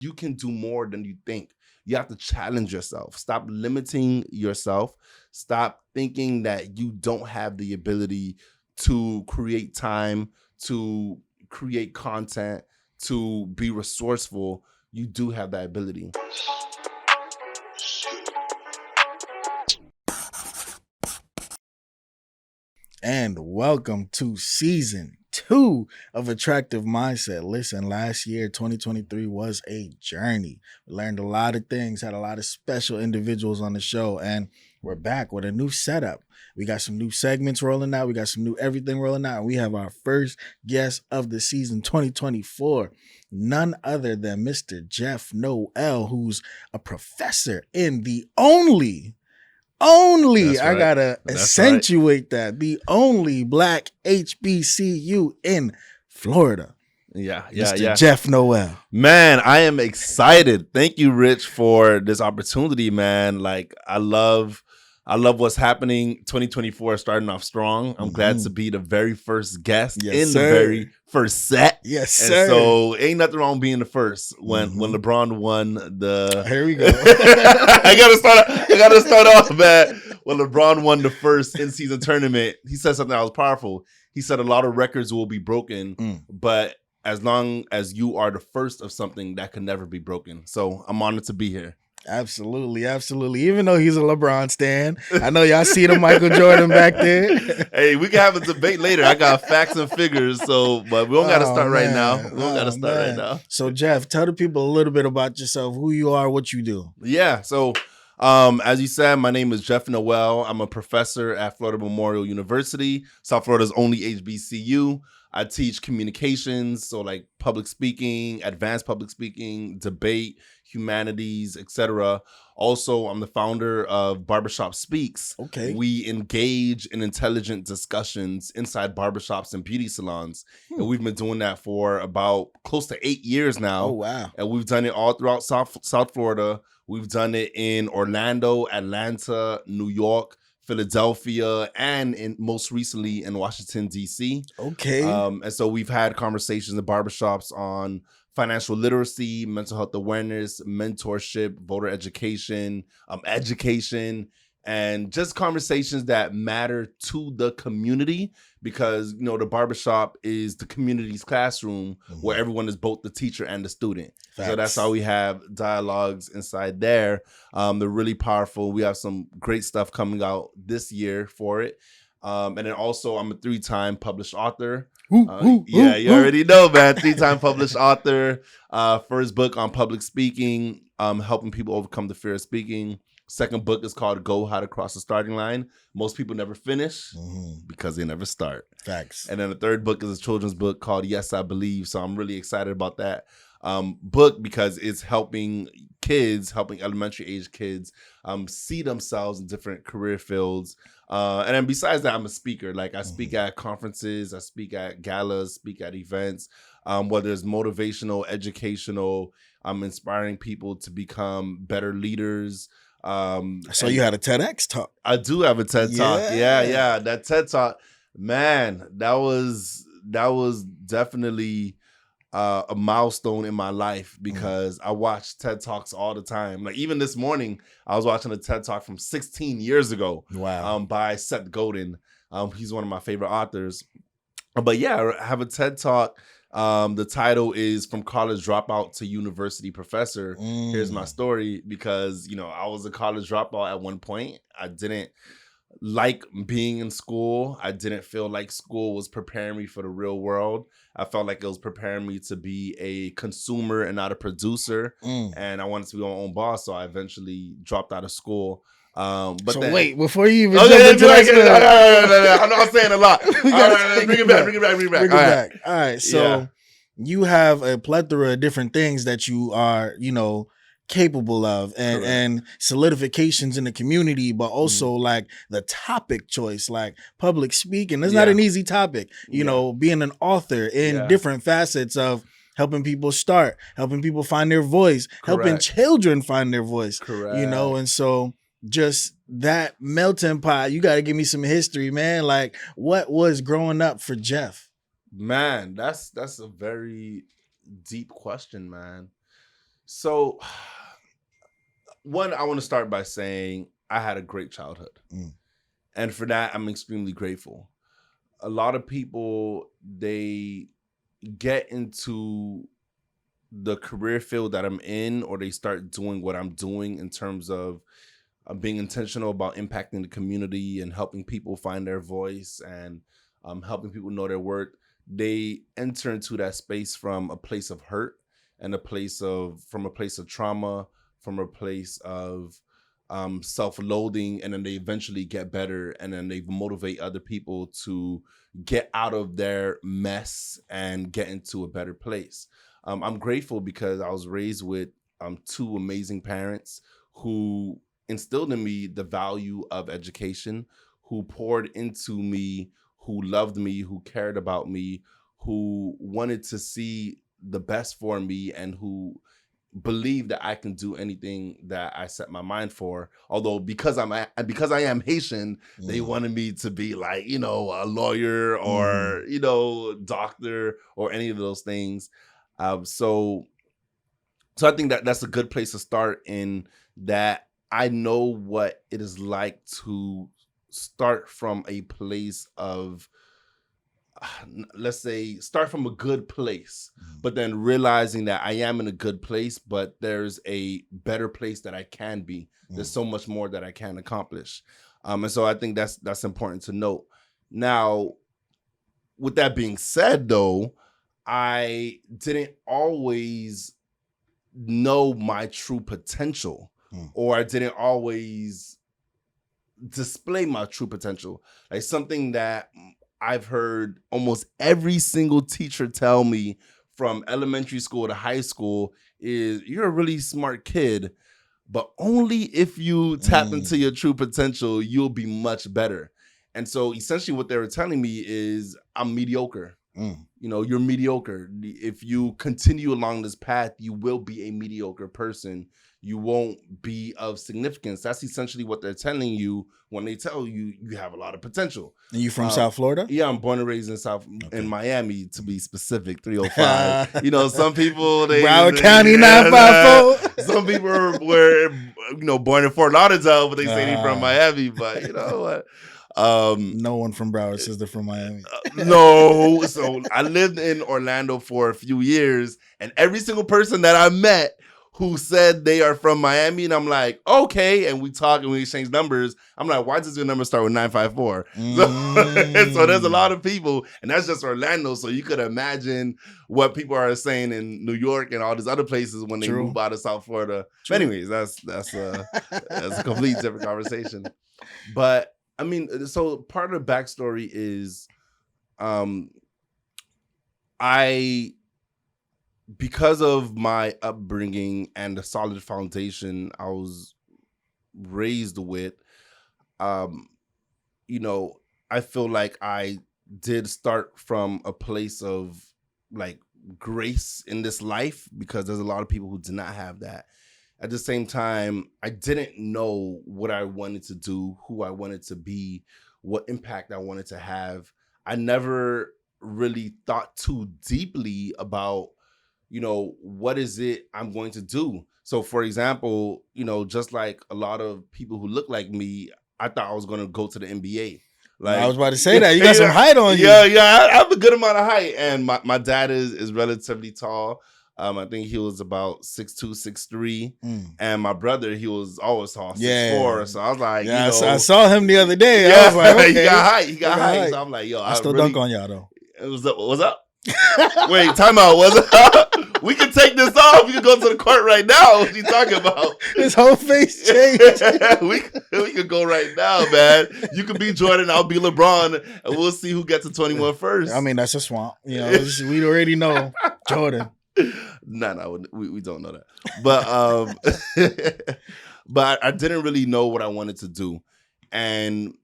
You can do more than you think. You have to challenge yourself. Stop limiting yourself. Stop thinking that you don't have the ability to create time, to create content, to be resourceful. You do have that ability. And welcome to season 2 of Attractive Mindset. Listen, last year, 2023, was a journey. We learned a lot of things, had a lot of special individuals on the show, and we're back with a new setup. We got some new segments rolling out. We got some new everything rolling out. And we have our first guest of the season 2024. None other than Mr. Jeff Noel, who's a professor in the only, That's I right. gotta That's accentuate that, the only Black HBCU in Florida. Yeah. Mr. Jeff Noel. Man, I am excited. Thank you, Rich, for this opportunity, man. Like, I love what's happening. 2024 is starting off strong. I'm glad to be the very first guest Yes, the sir. very first set. Yes, And sir. so ain't nothing wrong being the first. When LeBron won the Here we go. I gotta start off, man. When LeBron won the first in-season tournament, he said something that was powerful. He said a lot of records will be broken, but as long as you are the first of something, that can never be broken. So I'm honored to be here. Absolutely. Even though he's a LeBron stan, I know y'all see the Michael Jordan back there. Hey, we can have a debate later. I got facts and figures, but we don't got to start right now. We don't got to start right now. So, Jeff, tell the people a little bit about yourself, who you are, what you do. Yeah. So, as you said, my name is Jeff Noel. I'm a professor at Florida Memorial University, South Florida's only HBCU. I teach communications, so like public speaking, advanced public speaking, debate, humanities, etc. Also, I'm the founder of Barbershop Speaks. Okay. We engage in intelligent discussions inside barbershops and beauty salons. And we've been doing that for about close to 8 years now. Oh, wow. And we've done it all throughout South Florida. We've done it in Orlando, Atlanta, New York, Philadelphia, and most recently in Washington, D.C. Okay. And so we've had conversations in barbershops on financial literacy, mental health awareness, mentorship, voter education, and just conversations that matter to the community, because the barbershop is the community's classroom where everyone is both the teacher and the student. Facts. So that's how we have dialogues inside there. They're really powerful. We have some great stuff coming out this year for it. And then also I'm a 3-time published author. You already know, man. 3-time published author. First book on public speaking, helping people overcome the fear of speaking. Second book is called Go: How to Cross the Starting Line. Most people never finish because they never start. Facts. And then the third book is a children's book called Yes, I Believe. So I'm really excited about that book because it's helping elementary age kids see themselves in different career fields. And then besides that, I'm a speaker. Like I speak at conferences, I speak at galas, speak at events, whether it's motivational, educational. I'm inspiring people to become better leaders. So you had a TEDx talk. I do have a TED Talk. Yeah. That TED Talk, man, that was definitely a milestone in my life because I watch TED Talks all the time. Like even this morning, I was watching a TED Talk from 16 years ago. Wow. By Seth Godin. He's one of my favorite authors. But yeah, I have a TED Talk. The title is From College Dropout to University Professor. Here's my story, because I was a college dropout at one point. I didn't like being in school. I didn't feel like school was preparing me for the real world. I felt like it was preparing me to be a consumer and not a producer. And I wanted to be my own boss, so I eventually dropped out of school. But so then, wait, before you even jump into that, I know I'm saying a lot. Bring it back. All right. So you have a plethora of different things that you are, capable of, and solidifications in the community, but also like the topic choice, like public speaking. It's not an easy topic, being an author in different facets of helping people start, helping people find their voice, helping children find their voice, and so just that melting pot, you got to give me some history, man. Like what was growing up for Jeff? Man, that's a very deep question, man. So, one, I want to start by saying I had a great childhood. Mm. And for that, I'm extremely grateful. A lot of people, they get into the career field that I'm in, or they start doing what I'm doing in terms of being intentional about impacting the community and helping people find their voice and helping people know their worth. They enter into that space from a place of hurt and from a place of trauma, from a place of self-loathing, and then they eventually get better, and then they motivate other people to get out of their mess and get into a better place. I'm grateful because I was raised with two amazing parents who instilled in me the value of education, who poured into me, who loved me, who cared about me, who wanted to see the best for me, and who believe that I can do anything that I set my mind for. Although because I am Haitian, they wanted me to be like, a lawyer or, doctor or any of those things. So I think that that's a good place to start, in that I know what it is like to start from a place of, let's say, start from a good place, but then realizing that I am in a good place, but there's a better place that I can be. There's so much more that I can accomplish. And so I think that's important to note. Now, with that being said, though, I didn't always know my true potential, or I didn't always display my true potential. Like, something that I've heard almost every single teacher tell me from elementary school to high school is, you're a really smart kid, but only if you tap into your true potential, you'll be much better. And so essentially what they were telling me is, I'm mediocre. You're mediocre. If you continue along this path, you will be a mediocre person. You won't be of significance. That's essentially what they're telling you when they tell you you have a lot of potential. And you from South Florida? Yeah, I'm born and raised in Miami, to be specific, 305. Some people, Broward County 954. Some people were born in Fort Lauderdale, but they say they're from Miami. But you know what? No one from Broward says they're from Miami. No. So I lived in Orlando for a few years, and every single person that I met who said they are from Miami, and I'm like, okay, and we talk and we exchange numbers. I'm like, why does your number start with 954? So there's a lot of people, and that's just Orlando. So you could imagine what people are saying in New York and all these other places when they move out of South Florida. But anyways, that's a complete different conversation. But I mean, so part of the backstory is, because of my upbringing and the solid foundation I was raised with, I feel like I did start from a place of like grace in this life, because there's a lot of people who did not have that. At the same time, I didn't know what I wanted to do, who I wanted to be, what impact I wanted to have. I never really thought too deeply about, what is it I'm going to do? So, for example, just like a lot of people who look like me, I thought I was going to go to the NBA. Like, I was about to say that. You got some height on you. Yeah, I have a good amount of height. And my dad is relatively tall. I think he was about 6'2", 6'3", and my brother, he was always tall, 6'4". So I was like, I saw him the other day. Yeah, I was like, okay. He got height. So I'm like, I still dunk on y'all though. What's up? Wait, time out. What's up? We can take this off. We can go to the court right now. What are you talking about? His whole face changed. we can go right now, man. You can be Jordan, I'll be LeBron, and we'll see who gets to 21 first. I mean, that's a swamp. We already know Jordan. No, we don't know that. But but I didn't really know what I wanted to do. And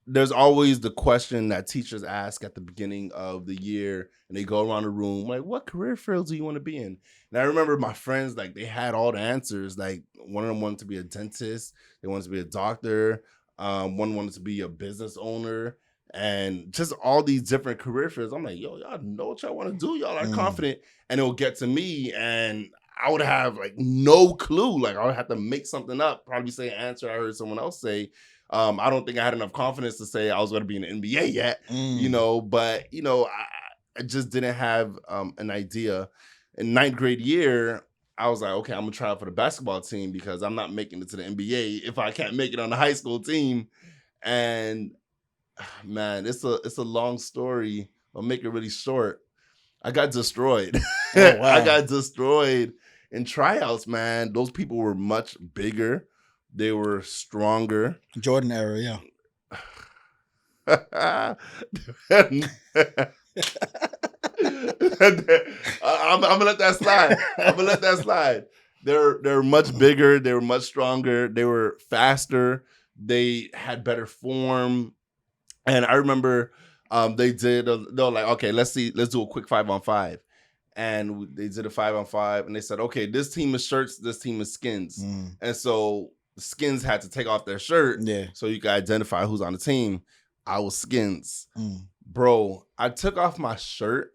there's always the question that teachers ask at the beginning of the year, and they go around the room like, what career fields do you want to be in? And I remember my friends, like, they had all the answers. Like, one of them wanted to be a dentist, they wanted to be a doctor, one wanted to be a business owner, and just all these different career fields. I'm like, yo, y'all know what y'all want to do. Y'all are confident. And it'll get to me, and I would have like no clue. Like I would have to make something up, probably say an answer I heard someone else say. I don't think I had enough confidence to say I was going to be in the NBA yet, but I just didn't have an idea. In ninth grade year, I was like, okay, I'm gonna try out for the basketball team because I'm not making it to the NBA if I can't make it on the high school team. And man, it's a long story. I'll make it really short. I got destroyed. Oh, wow. I got destroyed in tryouts, man. Those people were much bigger. They were stronger. Jordan era, yeah. I'm gonna let that slide. They're much bigger. They were much stronger. They were faster. They had better form. And I remember they were like, okay, let's do a quick 5-on-5. And they did a 5-on-5, and they said, okay, this team is shirts, this team is skins. And so the skins had to take off their shirt so you could identify who's on the team. I was skins. Bro, I took off my shirt.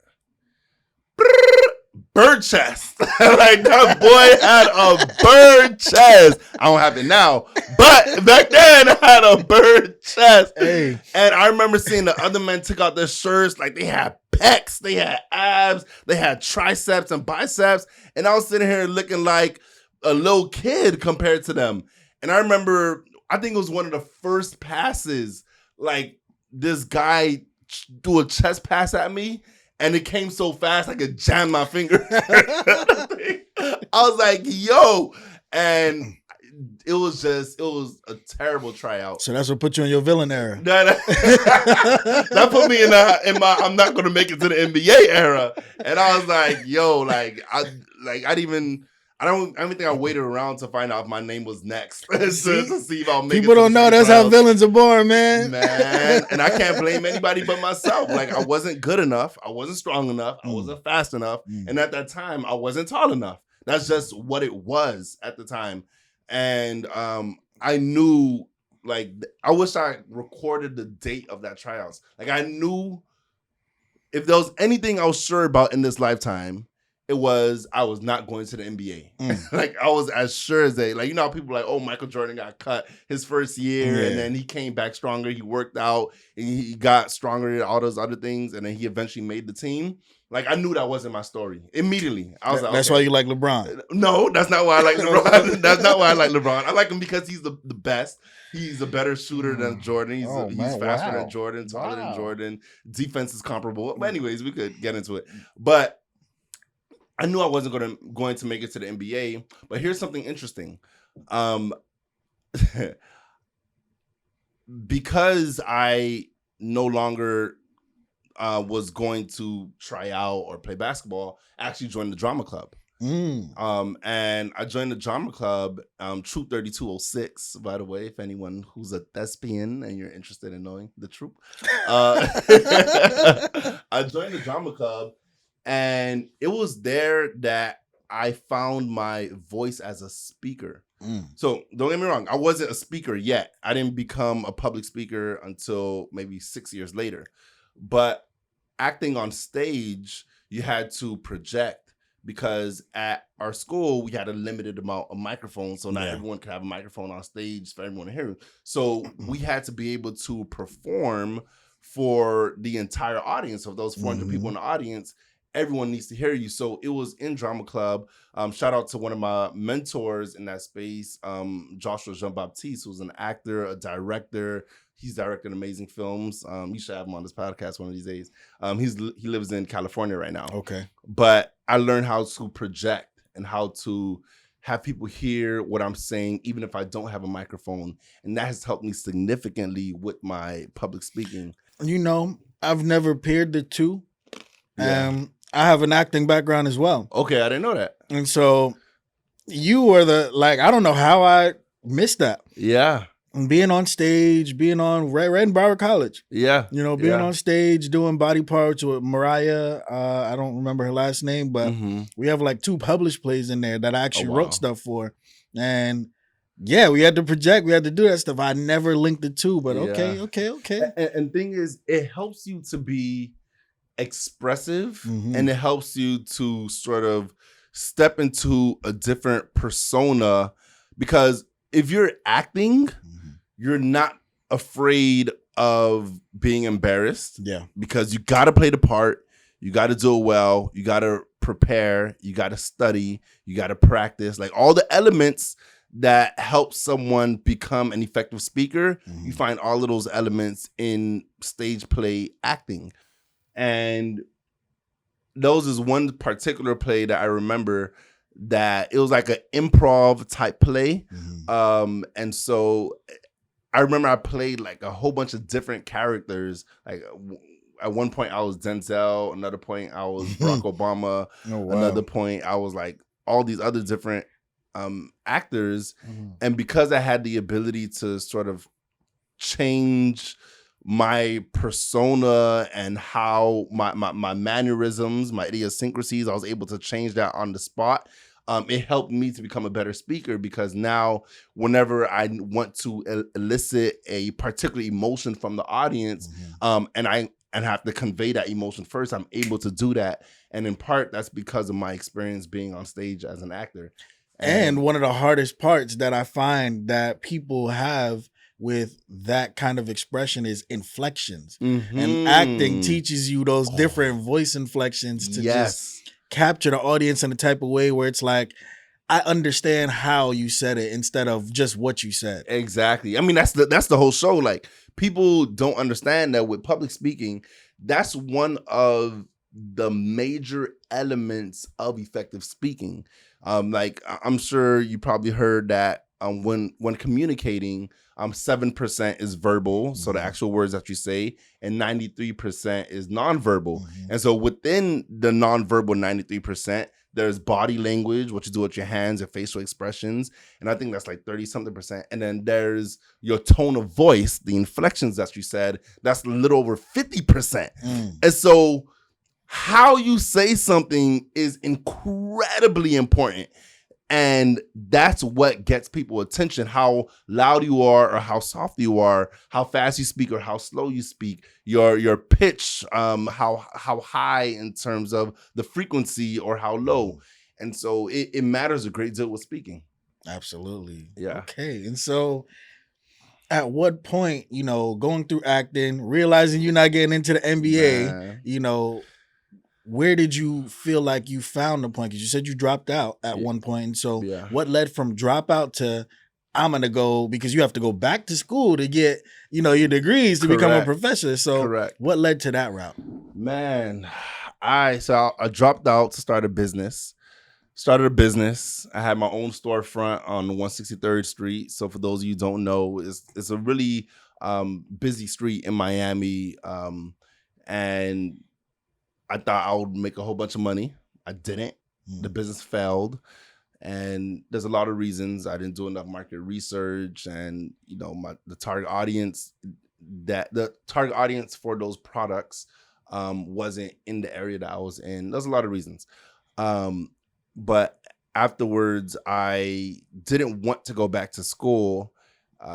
Bird chest. Like that boy had a bird chest. I don't have it now, but back then I had a bird chest. Hey. And I remember seeing the other men took out their shirts, like they had pecs, they had abs, they had triceps and biceps, and I was sitting here looking like a little kid compared to them. And I remember, I think it was one of the first passes, like this guy do a chest pass at me, and it came so fast I could jam my finger. I was like, yo. And it was a terrible tryout. So that's what put you in your villain era. That put me in my I'm not gonna make it to the NBA era. And I was like, yo, I don't think I waited around to find out if my name was next to see if I'll make it. People don't know that's how villains are born, man. And I can't blame anybody but myself. Like, I wasn't good enough. I wasn't strong enough. I wasn't fast enough. And at that time, I wasn't tall enough. That's just what it was at the time. And I knew, like, I wish I recorded the date of that tryouts. Like, I knew if there was anything I was sure about in this lifetime, I was not going to the NBA. Like, I was as sure as they, like, you know how people are like, oh, Michael Jordan got cut his first year and then he came back stronger. He worked out and he got stronger and all those other things. And then he eventually made the team. Like, I knew that wasn't my story immediately. I was like, that's why you like LeBron. No, that's not why I like LeBron. That's not why I like LeBron. I like him because he's the best. He's a better shooter than Jordan. He's faster than Jordan, taller than Jordan. Defense is comparable. But anyways, we could get into it. But I knew I wasn't going to make it to the NBA. But here's something interesting. Because I no longer was going to try out or play basketball, I actually joined the drama club. And I joined the drama club, Troop 3206, by the way, if anyone who's a thespian and you're interested in knowing the troop. I joined the drama club, and it was there that I found my voice as a speaker. So don't get me wrong, I wasn't a speaker yet. I didn't become a public speaker until maybe 6 years later. But acting on stage, you had to project, because at our school, we had a limited amount of microphones. So not everyone could have a microphone on stage for everyone to hear. So we had to be able to perform for the entire audience. Of those 400 people in the audience, everyone needs to hear you. So it was in drama club. Shout out to one of my mentors in that space, Joshua Jean-Baptiste, who's an actor, a director. He's directed amazing films. You should have him on this podcast one of these days. He lives in California right now. Okay. But I learned how to project and how to have people hear what I'm saying, even if I don't have a microphone. And that has helped me significantly with my public speaking. You know, I've never paired the two. I have an acting background as well. Okay, I didn't know that. And so you were I don't know how I missed that. Yeah. And being on stage, being on right in Broward College. Yeah. You know, being on stage, doing body parts with Mariah. I don't remember her last name, but we have like 2 published plays in there that I actually wrote stuff for. And yeah, we had to project, we had to do that stuff. I never linked the two, but okay. And thing is, it helps you to be expressive and it helps you to sort of step into a different persona, because if you're acting, you're not afraid of being embarrassed. Yeah. Because you got to play the part. You got to do it well. You got to prepare. You got to study. You got to practice. Like all the elements that help someone become an effective speaker, you find all of those elements in stage play acting. And those is one particular play that I remember that it was like an improv type play. And so I remember I played like a whole bunch of different characters. Like at one point I was Denzel, another point I was Barack Obama, another point I was like all these other different actors. And because I had the ability to sort of change my persona and how my mannerisms, my idiosyncrasies, I was able to change that on the spot. It helped me to become a better speaker, because now whenever I want to elicit a particular emotion from the audience, and I have to convey that emotion first, I'm able to do that. And in part, that's because of my experience being on stage as an actor. And one of the hardest parts that I find that people have with that kind of expression is inflections. And acting teaches you those different voice inflections to just capture the audience in a type of way where it's like, I understand how you said it instead of just what you said. Exactly. I mean, that's the whole show. Like, people don't understand that with public speaking, that's one of the major elements of effective speaking. Like, I'm sure you probably heard that when communicating, 7% is verbal, so the actual words that you say, and 93% is nonverbal. And so within the nonverbal 93%, there's body language, what you do with your hands and facial expressions, and I think that's like 30-something%. And then there's your tone of voice, the inflections that you said, that's a little over 50%. And so how you say something is incredibly important. And that's what gets people attention. How loud you are or how soft you are, how fast you speak or how slow you speak, your pitch, how high in terms of the frequency or how low. And so it matters a great deal with speaking. Absolutely. Yeah. Okay. And so at what point, going through acting, realizing you're not getting into the NBA, where did you feel like you found the point? Because you said you dropped out at one point. And so what led from dropout to I'm going to go, because you have to go back to school to get, your degrees to become a professor. So what led to that route? Man, I dropped out to start a business. Started a business. I had my own storefront on 163rd Street. So for those of you who don't know, it's a really busy street in Miami. And I thought I would make a whole bunch of money. I didn't. The business failed. And there's a lot of reasons. I didn't do enough market research, and the target audience for those products wasn't in the area that I was in. There's a lot of reasons. But afterwards, I didn't want to go back to school.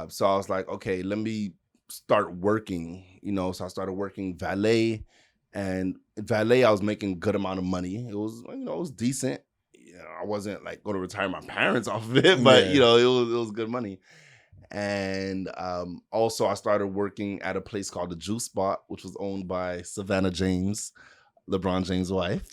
So I was like, okay, let me start working, so I started working valet. And valet, I was making a good amount of money. It was, it was decent. I wasn't like going to retire my parents off of it, but it was good money. And also, I started working at a place called the Juice Spot, which was owned by Savannah James, LeBron James' wife.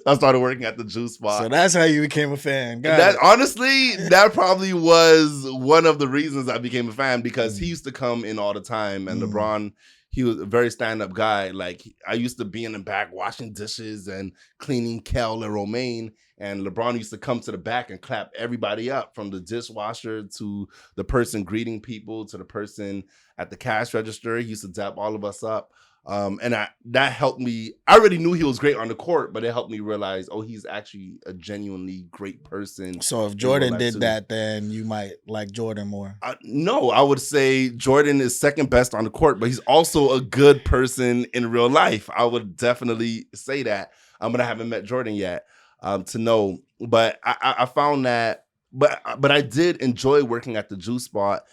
I started working at the Juice Spot. So that's how you became a fan. Honestly, that probably was one of the reasons I became a fan, because he used to come in all the time, and LeBron, he was a very stand-up guy. Like, I used to be in the back washing dishes and cleaning Kel and Romaine, and LeBron used to come to the back and clap everybody up, from the dishwasher to the person greeting people to the person at the cash register. He used to dap all of us up. And that helped me. I already knew he was great on the court, but it helped me realize, he's actually a genuinely great person. So if Jordan did that, then you might like Jordan more. No, I would say Jordan is second best on the court, but he's also a good person in real life. I would definitely say that. But I haven't met Jordan yet to know. But I found that, but I did enjoy working at the Juice Spot.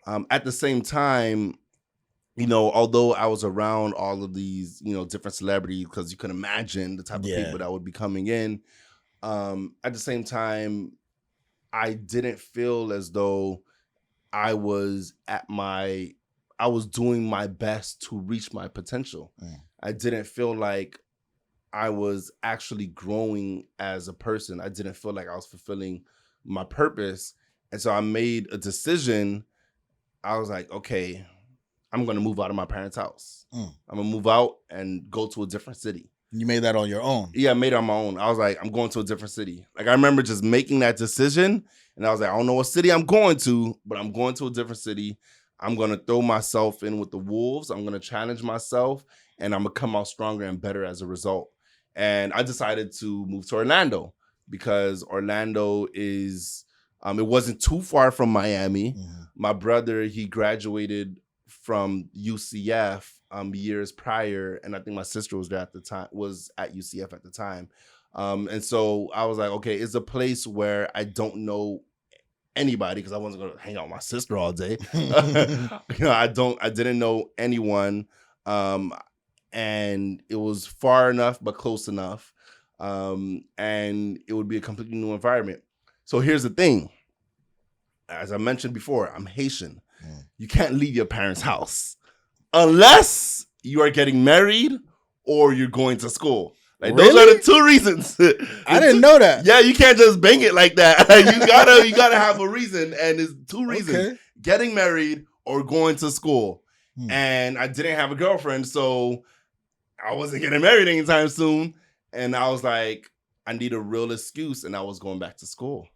At the same time, although I was around all of these, different celebrities, because you can imagine the type of Yeah. people that would be coming in. At the same time, I didn't feel as though I was I was doing my best to reach my potential. I didn't feel like I was actually growing as a person. I didn't feel like I was fulfilling my purpose. And so I made a decision. I was like, okay, I'm going to move out of my parents' house. I'm going to move out and go to a different city. You made that on your own? Yeah, I made it on my own. I was like, I'm going to a different city. Like, I remember just making that decision. And I was like, I don't know what city I'm going to, but I'm going to a different city. I'm going to throw myself in with the wolves. I'm going to challenge myself. And I'm going to come out stronger and better as a result. And I decided to move to Orlando because Orlando is, it wasn't too far from Miami. My brother, he graduated from UCF years prior, and I think my sister was there at the time, was at UCF at the time. And so I was like, okay, it's a place where I don't know anybody because I wasn't going to hang out with my sister all day. I didn't know anyone. And it was far enough, but close enough. And it would be a completely new environment. So here's the thing. As I mentioned before, I'm Haitian. You can't leave your parents' house unless you are getting married or you're going to school. Like, really? Those are the two reasons. I didn't know that. Yeah, you can't just bang it like that. You gotta have a reason, and it's two reasons: getting married or going to school. And I didn't have a girlfriend, so I wasn't getting married anytime soon. And I was like, I need a real excuse, and I was going back to school.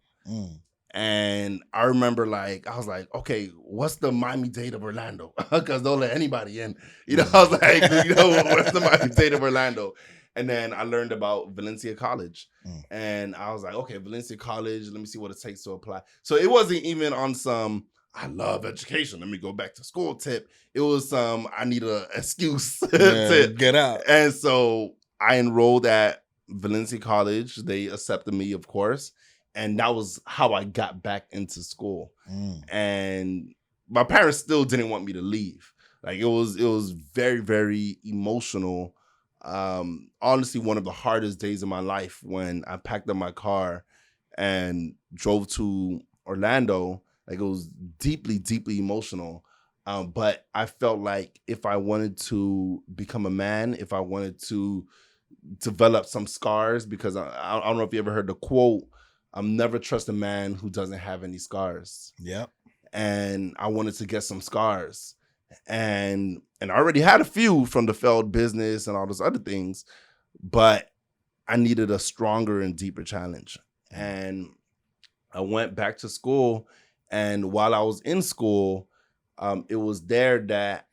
And I remember, I was like, okay, what's the Miami-Dade of Orlando? Because don't let anybody in. I was like, what's the Miami-Dade of Orlando? And then I learned about Valencia College. And I was like, okay, Valencia College, let me see what it takes to apply. So it wasn't even on some, I love education, let me go back to school tip. It was some, I need an excuse to get out. And so I enrolled at Valencia College. They accepted me, of course. And that was how I got back into school. And my parents still didn't want me to leave. Like, it was very, very emotional. Honestly, one of the hardest days of my life when I packed up my car and drove to Orlando. Like, it was deeply, deeply emotional. But I felt like if I wanted to become a man, if I wanted to develop some scars, because I don't know if you ever heard the quote, never trust a man who doesn't have any scars. Yep. And I wanted to get some scars. And I already had a few from the failed business and all those other things, but I needed a stronger and deeper challenge. And I went back to school, and while I was in school, it was there that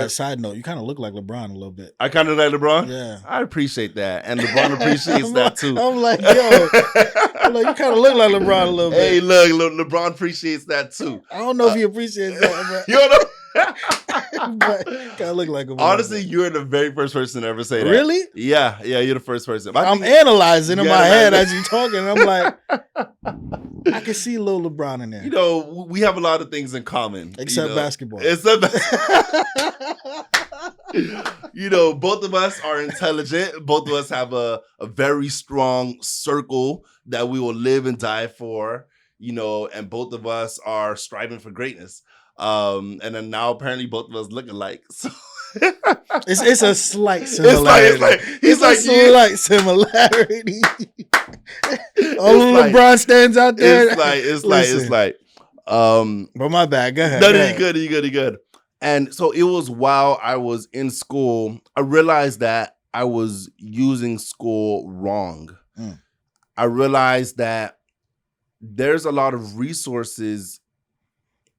Side note, you kind of look like LeBron a little bit. I kind of like LeBron? Yeah. I appreciate that. And LeBron appreciates that too. I'm like, yo. You kind of look like LeBron a little bit. Hey, look, LeBron appreciates that too. I don't know if he appreciates that, but you know? But kind of look like LeBron. Honestly, you're the very first person to ever say that. Really? Yeah, you're the first person. I'm analyzing in my head as you're talking, and I'm like, I can see little LeBron in there. We have a lot of things in common. Except basketball. Both of us are intelligent. Both of us have a very strong circle that we will live and die for, and both of us are striving for greatness. And then now apparently both of us look alike. So it's a slight similarity. Slight similarity. LeBron stands out there. It's like. But my bad. Go ahead. No, you're good. And so it was while I was in school, I realized that I was using school wrong. I realized that there's a lot of resources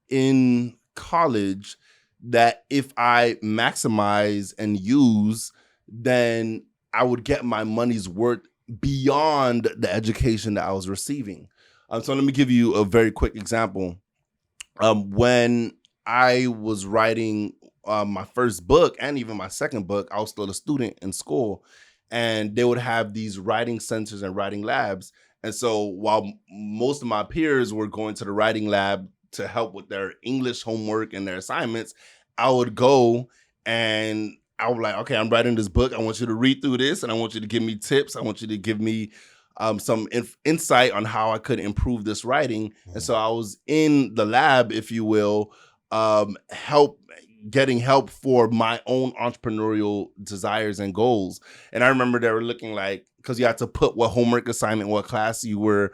in college that if I maximize and use, then I would get my money's worth beyond the education that I was receiving. So let me give you a very quick example. When I was writing my first book and even my second book, I was still a student in school, and they would have these writing centers and writing labs. And so while most of my peers were going to the writing lab to help with their English homework and their assignments, I would go and I would like, okay, I'm writing this book. I want you to read through this, and I want you to give me tips. I want you to give me some insight on how I could improve this writing. And so I was in the lab, if you will, getting help for my own entrepreneurial desires and goals. And I remember they were looking like, because you had to put what homework assignment, what class you were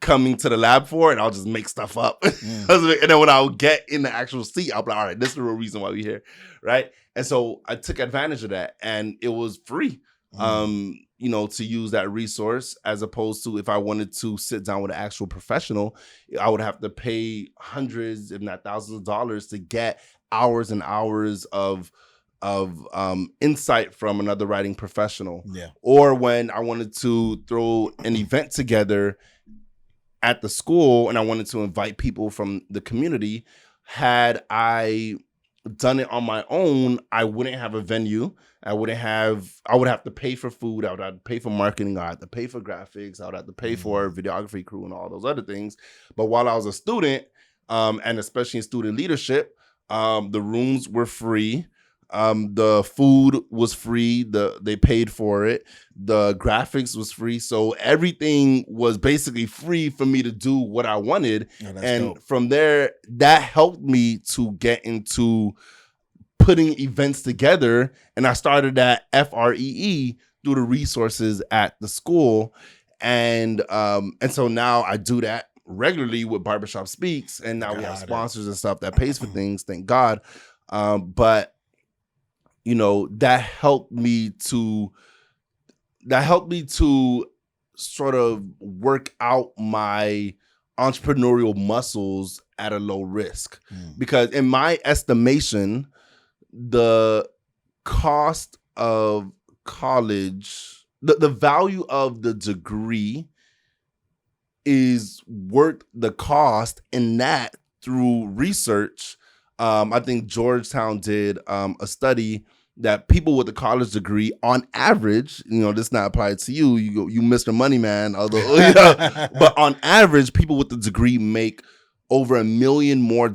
coming to the lab for, and I'll just make stuff up. And then when I'll get in the actual seat, I'll be like, all right, this is the real reason why we're here, right? And so I took advantage of that, and it was free, to use that resource, as opposed to if I wanted to sit down with an actual professional, I would have to pay hundreds, if not thousands of dollars to get hours and hours of insight from another writing professional. Yeah. Or when I wanted to throw an event together at the school and I wanted to invite people from the community, had I done it on my own, I wouldn't have a venue. I would have to pay for food. I would have to pay for marketing. I would have to pay for graphics. I would have to pay for videography crew and all those other things. But while I was a student, and especially in student leadership, the rooms were free. The food was free. They paid for it. The graphics was free. So everything was basically free for me to do what I wanted. Oh, and dope. from there, that helped me to get into putting events together. And I started at FREE through the resources at the school. And so now I do that regularly with Barbershop Speaks. And now we have sponsors and stuff that pays for things. Thank God. But that helped me to sort of work out my entrepreneurial muscles at a low risk. Because in my estimation, the cost of college, the value of the degree is worth the cost, in that through research. I think Georgetown did a study that people with a college degree, on average, this not applied to you, you Mr. Money Man, although, but on average, people with a degree make over $1 million more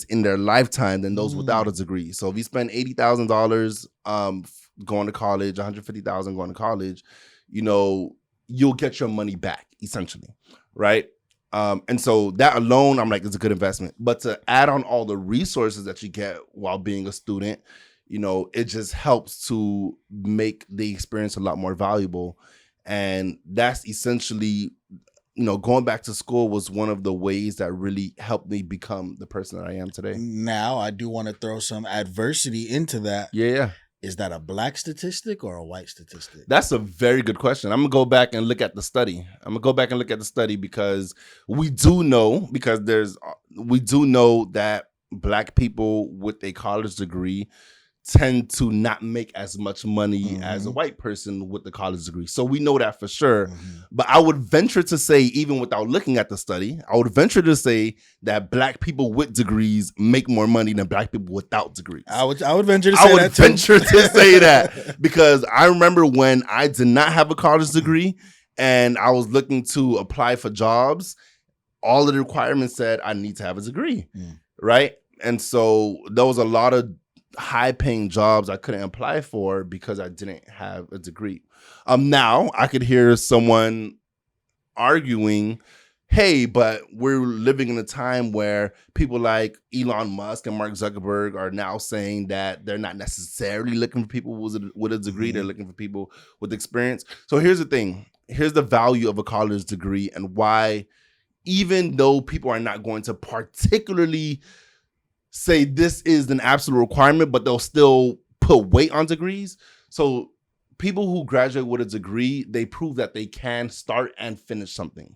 in their lifetime than those without a degree. So if you spend $80,000 going to college, $150,000 going to college, you'll get your money back essentially, right? And so that alone, I'm like, it's a good investment. But to add on all the resources that you get while being a student, it just helps to make the experience a lot more valuable. And that's essentially, going back to school was one of the ways that really helped me become the person that I am today. Now, I do want to throw some adversity into that. Yeah. Is that a black statistic or a white statistic? That's a very good question. I'm going to go back and look at the study. Because we do know that black people with a college degree tend to not make as much money as a white person with the college degree. So we know that for sure. But I would venture to say, even without looking at the study, I would venture to say that black people with degrees make more money than black people without degrees. I would venture to say that too. venture to say that, because I remember when I did not have a college degree and I was looking to apply for jobs, all of the requirements said I need to have a degree, right? And so there was a lot of high-paying jobs I couldn't apply for because I didn't have a degree. Now I could hear someone arguing, hey, but we're living in a time where people like Elon Musk and Mark Zuckerberg are now saying that they're not necessarily looking for people with a degree. They're looking for people with experience. So here's the thing. Here's the value of a college degree and why, even though people are not going to particularly say this is an absolute requirement, but they'll still put weight on degrees. So people who graduate with a degree, they prove that they can start and finish something.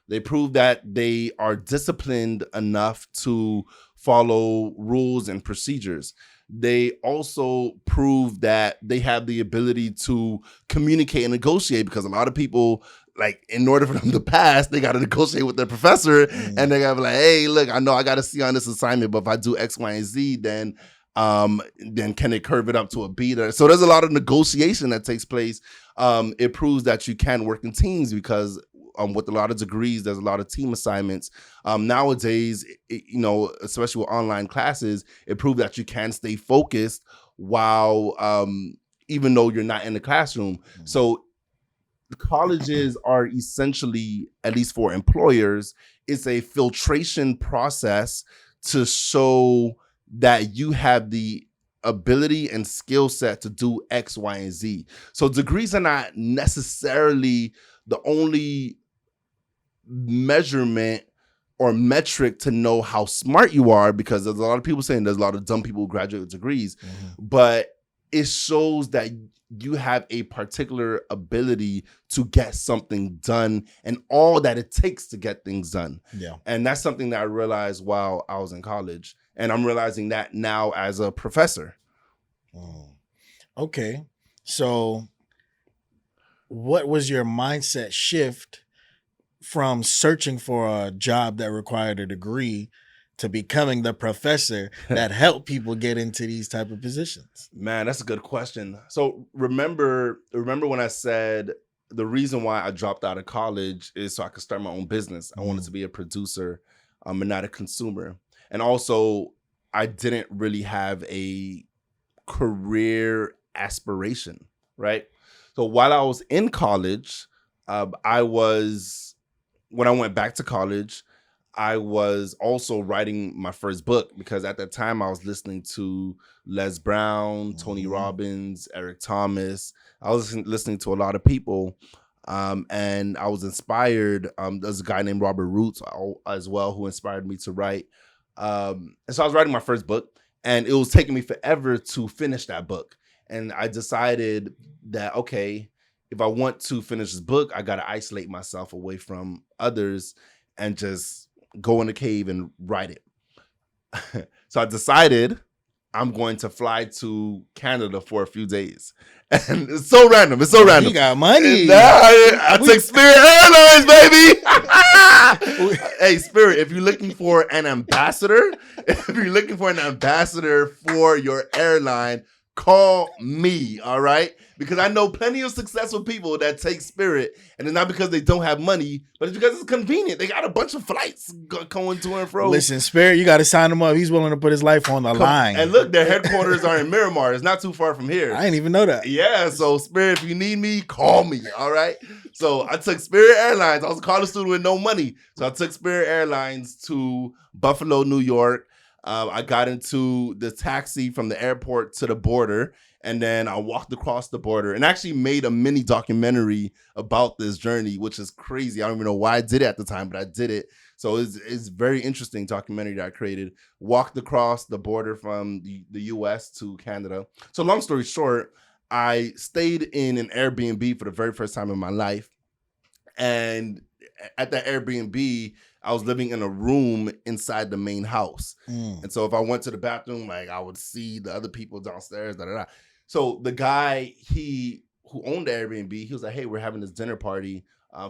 They prove that they are disciplined enough to follow rules and procedures. They also prove that they have the ability to communicate and negotiate, because a lot of people, like, in order for them to pass, they got to negotiate with their professor, and they got to be like, hey, look, I know I got a C on this assignment, but if I do X, Y, and Z, then can they curve it up to a B? So there's a lot of negotiation that takes place. It proves that you can work in teams, because with a lot of degrees, there's a lot of team assignments. Nowadays, especially with online classes, it proved that you can stay focused while even though you're not in the classroom. So colleges are essentially, at least for employers, it's a filtration process to show that you have the ability and skill set to do X, Y, and Z. So degrees are not necessarily the only measurement or metric to know how smart you are, because there's a lot of people saying there's a lot of dumb people who graduate with degrees, but it shows that you have a particular ability to get something done and all that it takes to get things done. Yeah. And that's something that I realized while I was in college. And I'm realizing that now as a professor. Okay. So what was your mindset shift from searching for a job that required a degree to becoming the professor that helped people get into these type of positions? Man, that's a good question. So remember when I said the reason why I dropped out of college is so I could start my own business. I wanted to be a producer and not a consumer. And also, I didn't really have a career aspiration, right? So while I was in college, when I went back to college, I was also writing my first book, because at that time I was listening to Les Brown, Tony Robbins, Eric Thomas. I was listening to a lot of people, and I was inspired. There's a guy named Robert Roots as well who inspired me to write. And so I was writing my first book, and it was taking me forever to finish that book. And I decided that, okay, if I want to finish this book, I got to isolate myself away from others and just go in the cave and write it. So I decided I'm going to fly to Canada for a few days. And it's so random. It's so random. You got money. I took Spirit Airlines, baby. Hey, Spirit, if you're looking for an ambassador, for your airline, call me, all right? Because I know plenty of successful people that take Spirit, and it's not because they don't have money, but it's because it's convenient. They got a bunch of flights going to and fro. Listen, Spirit, you got to sign him up. He's willing to put his life on the line. And look, their headquarters are in Miramar. It's not too far from here. I didn't even know that. Yeah, so Spirit, if you need me, call me, all right? So I took Spirit Airlines. I was a college student with no money. So I took Spirit Airlines to Buffalo, New York. I got into the taxi from the airport to the border, and then I walked across the border and actually made a mini documentary about this journey, which is crazy. I don't even know why I did it at the time, but I did it. So it's very interesting documentary that I created. Walked across the border from the US to Canada. So long story short, I stayed in an Airbnb for the very first time in my life. And at that Airbnb, I was living in a room inside the main house. And so if I went to the bathroom, like, I would see the other people downstairs, So the guy, who owned the Airbnb, he was like, hey, we're having this dinner party.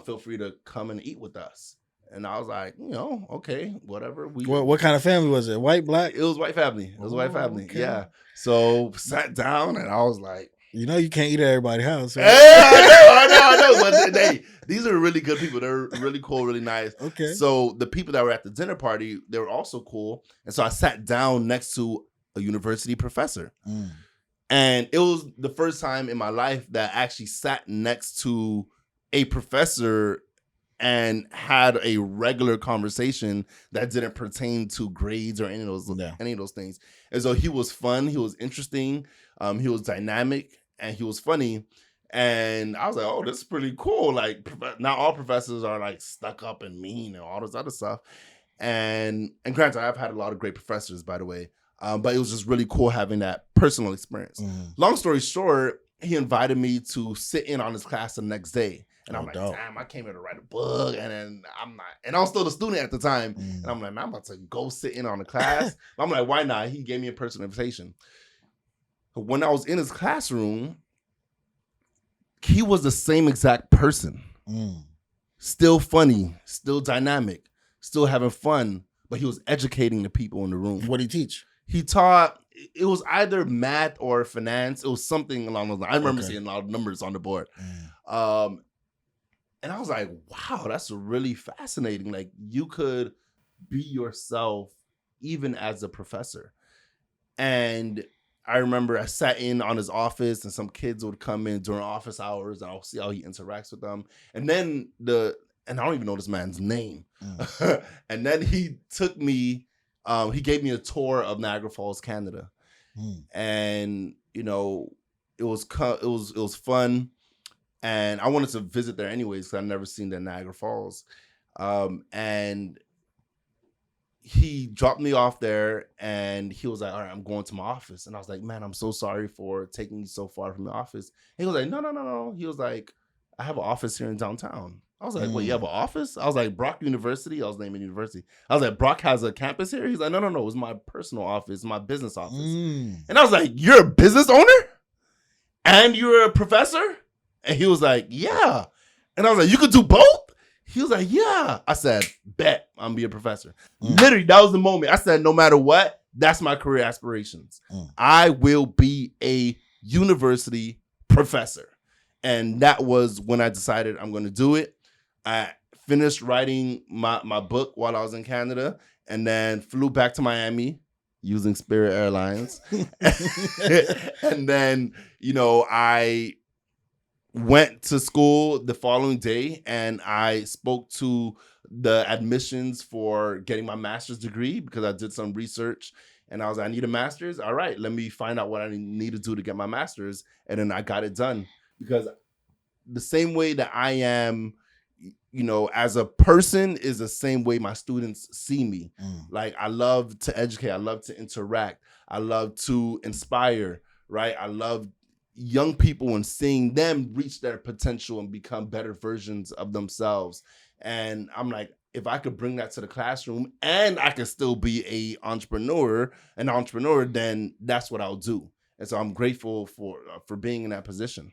Feel free to come and eat with us. And I was like, okay, whatever. What kind of family was it? White, black? It was white family. White family. Okay. Yeah. So sat down and I was like, you can't eat at everybody's house. Right? I know. But these are really good people. They're really cool, really nice. Okay. So the people that were at the dinner party, they were also cool. And so I sat down next to a university professor. And it was the first time in my life that I actually sat next to a professor and had a regular conversation that didn't pertain to grades or any of those things. And so he was fun. He was interesting. He was dynamic, and he was funny. And I was like, oh, this is pretty cool. Like, not all professors are like stuck up and mean and all this other stuff. And granted, I've had a lot of great professors, by the way. But it was just really cool having that personal experience. Long story short, he invited me to sit in on his class the next day. And I'm like, damn, I came here to write a book. And then I was still a student at the time. And I'm like, man, I'm about to go sit in on the class. I'm like, why not? He gave me a personal invitation. But when I was in his classroom, he was the same exact person. Still funny, still dynamic, still having fun, but he was educating the people in the room. What did he teach? He taught, it was either math or finance. It was something along those lines. I remember seeing a lot of numbers on the board. And I was like, wow, that's really fascinating. Like, you could be yourself even as a professor. And I remember I sat in on his office, and some kids would come in during office hours, and I'll see how he interacts with them. And then and I don't even know this man's name. And then he took me, he gave me a tour of Niagara Falls, Canada. And, you know, it was fun. And I wanted to visit there anyways, because I've never seen the Niagara Falls. And he dropped me off there, and he was like, all right, I'm going to my office. And I was like, man, I'm so sorry for taking you so far from the office. And he was like, no. He was like, I have an office here in downtown. I was like, wait, you have an office? I was like, Brock University. I was naming university. I was like, Brock has a campus here? He's like, no. It's my personal office, my business office. And I was like, you're a business owner? And you're a professor? And he was like, yeah. And I was like, you could do both? He was like, yeah. I said, bet I'm be a professor. Literally, that was the moment. I said, no matter what, that's my career aspirations. I will be a university professor. And that was when I decided I'm going to do it. I finished writing my book while I was in Canada, and then flew back to Miami using Spirit Airlines. And then, you know, I went to school the following day, and I spoke to the admissions for getting my master's degree, because I did some research, and I was like, I need a master's. All right, let me find out what I need to do to get my master's. And then I got it done, because the same way that I am, you know, as a person is the same way my students see me. Like, I love to educate. I love to interact. I love to inspire, right? I love young people and seeing them reach their potential and become better versions of themselves. And I'm like, if I could bring that to the classroom and I could still be an entrepreneur, then that's what I'll do. And so I'm grateful for being in that position.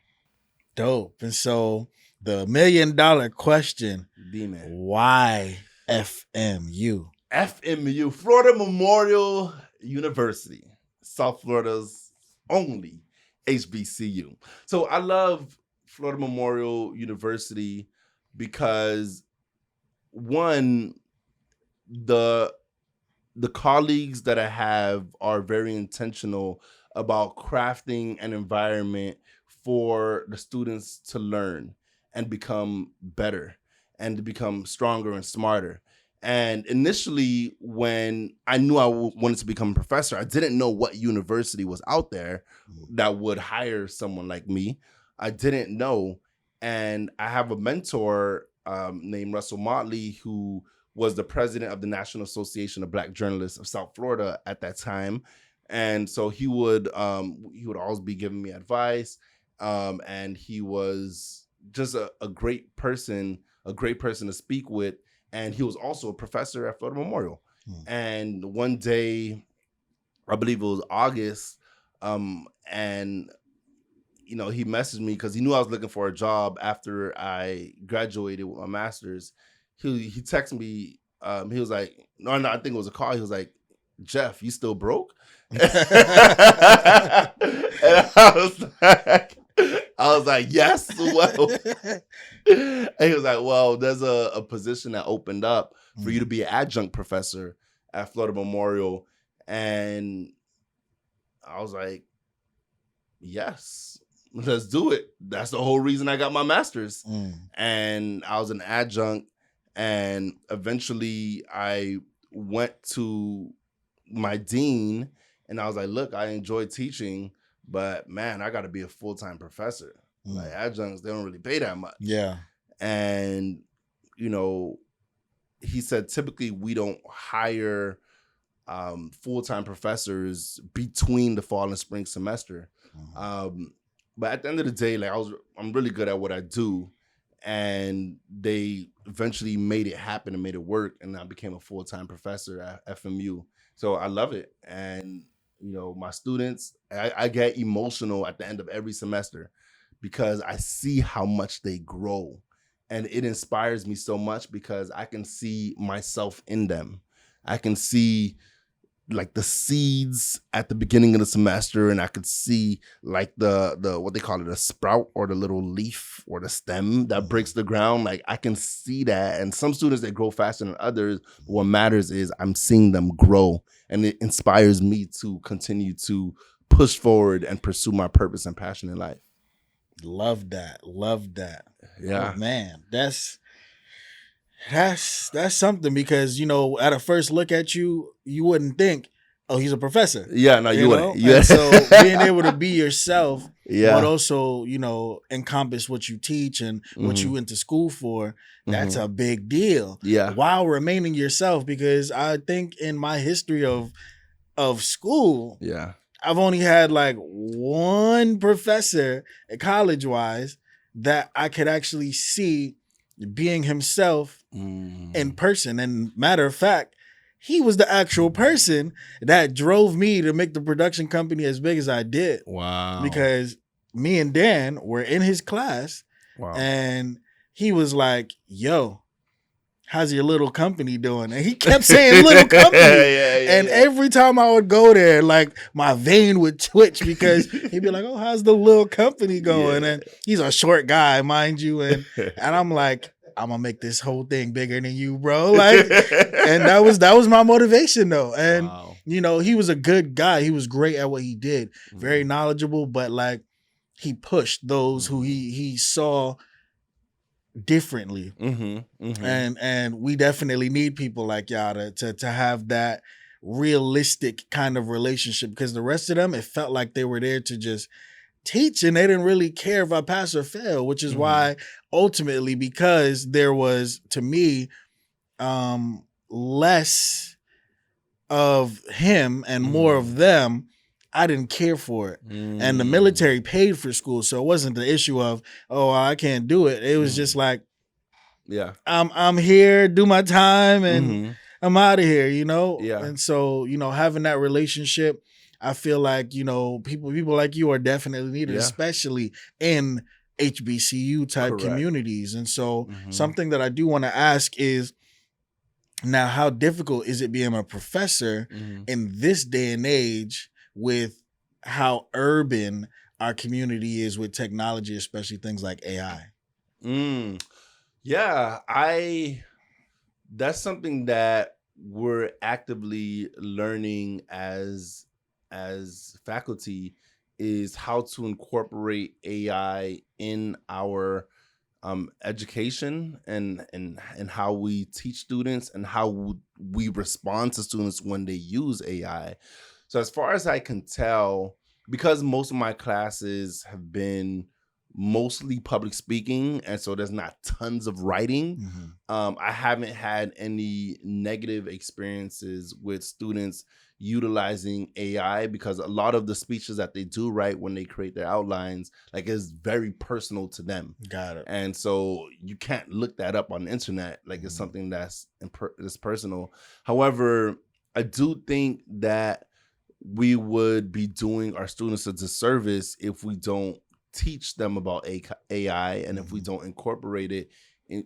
Dope. And so the $1 million question, D-man. Why FMU? FMU, Florida Memorial University, South Florida's only HBCU. So I love Florida Memorial University because, one, the colleagues that I have are very intentional about crafting an environment for the students to learn and become better and to become stronger and smarter. And initially, when I knew I wanted to become a professor, I didn't know what university was out there that would hire someone like me. I didn't know. And I have a mentor named Russell Motley, who was the president of the National Association of Black Journalists of South Florida at that time. And so he would always be giving me advice. And he was just a great person to speak with. And he was also a professor at Florida Memorial. And one day, I believe it was August, and you know, he messaged me because he knew I was looking for a job after I graduated with my master's. He texted me. He was like, no, I think it was a call. He was like, Jeff, you still broke? And I was like, yes. Well, and he was like, well, there's a position that opened up for you to be an adjunct professor at Florida Memorial. And I was like, yes, let's do it. That's the whole reason I got my master's. And I was an adjunct. And eventually I went to my dean, and I was like, look, I enjoy teaching, but man, I got to be a full-time professor. Like, adjuncts, they don't really pay that much. Yeah. And, you know, he said, typically we don't hire full-time professors between the fall and spring semester. But at the end of the day, like, I'm really good at what I do. And they eventually made it happen and made it work. And I became a full-time professor at FMU. So I love it. And, you know, my students, I get emotional at the end of every semester because I see how much they grow. And it inspires me so much because I can see myself in them. I can see like the seeds at the beginning of the semester, and I could see like the what they call it, a sprout or the little leaf or the stem that breaks the ground. Like I can see that, and some students they grow faster than others. But what matters is I'm seeing them grow, and it inspires me to continue to push forward and pursue my purpose and passion in life. Love that. Love that. Yeah. Oh, man, that's something, because at a first look at you, you wouldn't think, oh, he's a professor. Yeah, no, you wouldn't. Yeah. And so being able to be yourself, but also, encompass what you teach and what you went to school for, that's a big deal. Yeah. While remaining yourself, because I think in my history of school, Yeah. I've only had like one professor college-wise that I could actually see being himself in person. And matter of fact, he was the actual person that drove me to make the production company as big as I did. Wow. Because me and Dan were in his class, and he was like, yo, how's your little company doing? And he kept saying little company. And every time I would go there, like my vein would twitch, because he'd be like, oh, how's the little company going? And he's a short guy, mind you. And I'm like, I'm gonna make this whole thing bigger than you, bro. Like, and that was my motivation though. And he was a good guy. He was great at what he did, very knowledgeable, but like he pushed those who he saw differently. And we definitely need people like y'all to have that realistic kind of relationship, because the rest of them, it felt like they were there to just teach, and they didn't really care if I pass or fail, which is why ultimately, because there was, to me, less of him and more of them, I didn't care for it. And the military paid for school, so it wasn't the issue of, oh, I can't do it. It was just like, I'm here, do my time, and I'm out of here, And so, having that relationship, I feel like, people like you are definitely needed, especially in HBCU type communities. And so something that I do want to ask is, now, how difficult is it being a professor in this day and age with how urban our community is with technology, especially things like AI? Yeah, that's something that we're actively learning as faculty, is how to incorporate AI in our education and how we teach students and how we respond to students when they use AI. So as far as I can tell, because most of my classes have been mostly public speaking, and so there's not tons of writing, I haven't had any negative experiences with students utilizing AI, because a lot of the speeches that they do write when they create their outlines, like, is very personal to them. Got it. And so you can't look that up on the internet. Like, it's something that's personal. However, I do think that we would be doing our students a disservice if we don't teach them about AI and if we don't incorporate it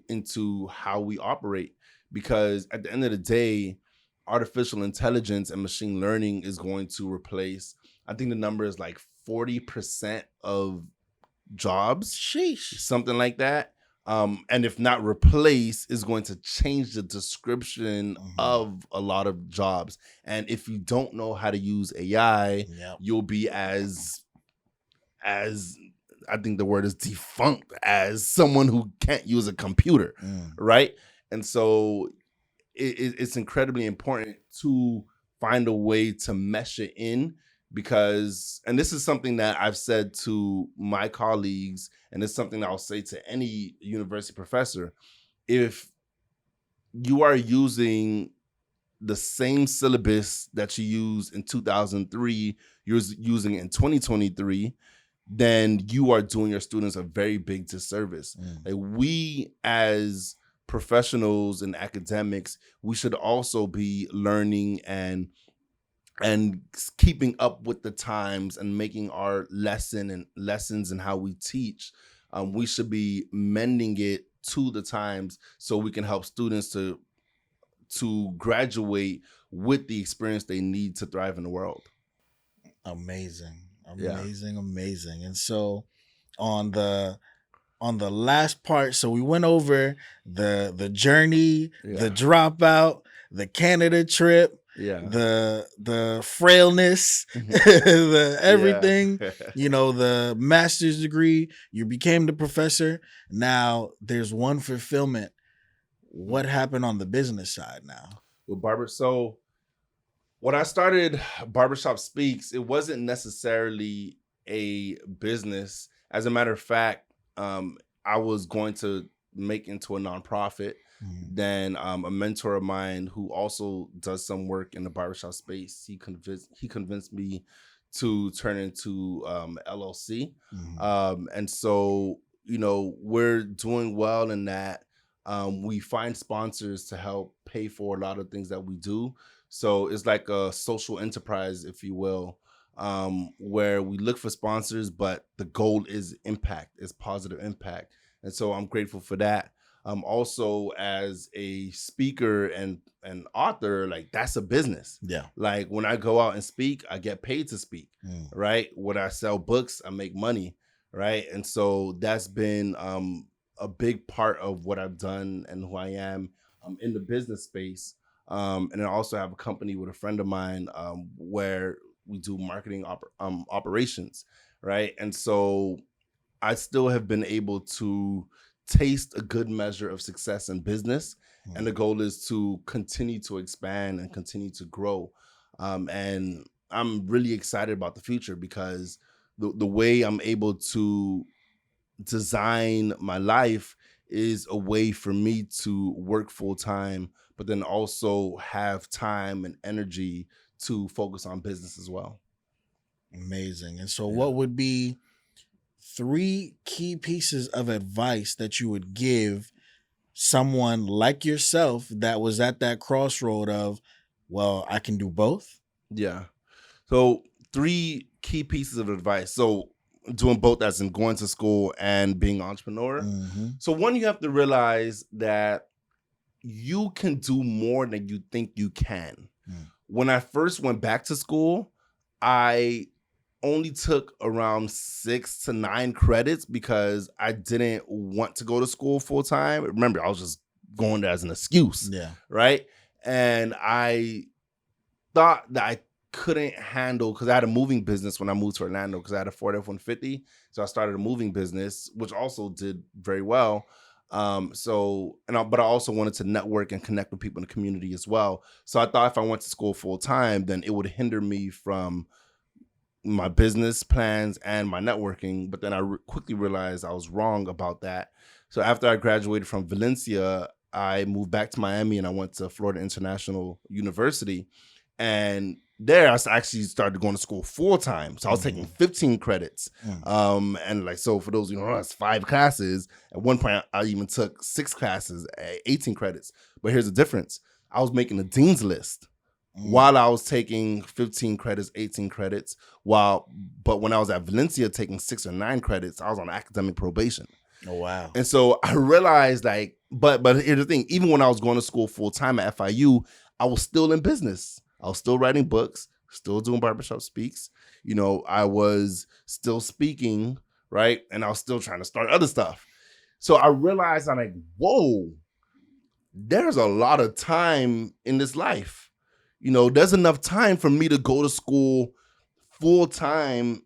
into how we operate. Because at the end of the day, artificial intelligence and machine learning is going to replace, I think the number is like 40% of jobs. Sheesh. Something like that. And if not replace, is going to change the description of a lot of jobs. And if you don't know how to use AI, you'll be as I think the word is defunct as someone who can't use a computer, right? And so it's incredibly important to find a way to mesh it in, because, and this is something that I've said to my colleagues, and it's something that I'll say to any university professor: if you are using the same syllabus that you used in 2003, you're using it in 2023, then you are doing your students a very big disservice. Like, we as professionals and academics, we should also be learning and keeping up with the times and making our lessons and how we teach. We should be mending it to the times so we can help students to to graduate with the experience they need to thrive in the world. Amazing. Yeah. Amazing. And so on the last part, so we went over the journey, the dropout, the Canada trip, the frailness, the everything, the master's degree, you became the professor. Now there's one fulfillment. What happened on the business side now? With Barber, so when I started Barbershop Speaks, it wasn't necessarily a business. As a matter of fact, I was going to make into a nonprofit. Then a mentor of mine who also does some work in the barbershop space, he convinced me to turn into LLC. And so, we're doing well in that. We find sponsors to help pay for a lot of things that we do. So it's like a social enterprise, if you will, where we look for sponsors, but the goal is impact, is positive impact. And so I'm grateful for that. Also, as a speaker and author, like that's a business. Yeah. Like when I go out and speak, I get paid to speak, right? When I sell books, I make money, right? And so that's been a big part of what I've done and who I am in the business space. And I also have a company with a friend of mine where we do marketing operations, right? And so I still have been able to taste a good measure of success in business. And the goal is to continue to expand and continue to grow. And I'm really excited about the future because the way I'm able to design my life is a way for me to work full time, but then also have time and energy to focus on business as well. Amazing. And so what would be 3 key pieces of advice that you would give someone like yourself that was at that crossroad of, well, I can do both? Yeah. So 3 key pieces of advice. So doing both, as in going to school and being an entrepreneur. So one, you have to realize that you can do more than you think you can. When I first went back to school, I only took around 6 to 9 credits because I didn't want to go to school full time. Remember, I was just going there as an excuse. Yeah. Right. And I thought that I couldn't handle, because I had a moving business when I moved to Orlando, because I had a Ford F-150. So I started a moving business, which also did very well. But I also wanted to network and connect with people in the community as well. So I thought if I went to school full time, then it would hinder me from my business plans and my networking. But then I quickly realized I was wrong about that. So after I graduated from Valencia, I moved back to Miami and I went to Florida International University. And there I actually started going to school full time. So I was taking 15 credits. And like, so for those, that's 5 classes. At one point I even took 6 classes at 18 credits. But here's the difference. I was making the dean's list while I was taking 15 credits, 18 credits. But when I was at Valencia taking 6 or 9 credits, I was on academic probation. Oh, wow. And so I realized but here's the thing, even when I was going to school full time at FIU, I was still in business. I was still writing books, still doing Barbershop Speaks. I was still speaking, right? And I was still trying to start other stuff. So I realized I'm like, whoa, there's a lot of time in this life. There's enough time for me to go to school full time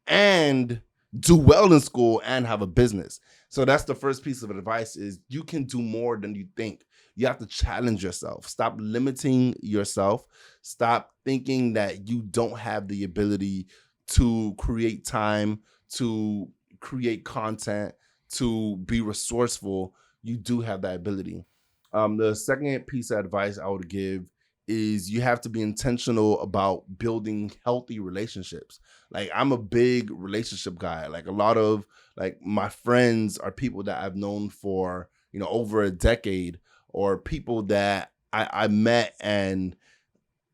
and do well in school and have a business. So that's the first piece of advice, is you can do more than you think. You have to challenge yourself. Stop limiting yourself. Stop thinking that you don't have the ability to create time, to create content, to be resourceful. You do have that ability. The second piece of advice I would give is you have to be intentional about building healthy relationships. Like, I'm a big relationship guy. Like, a lot of my friends are people that I've known for, over a decade, or people that I met and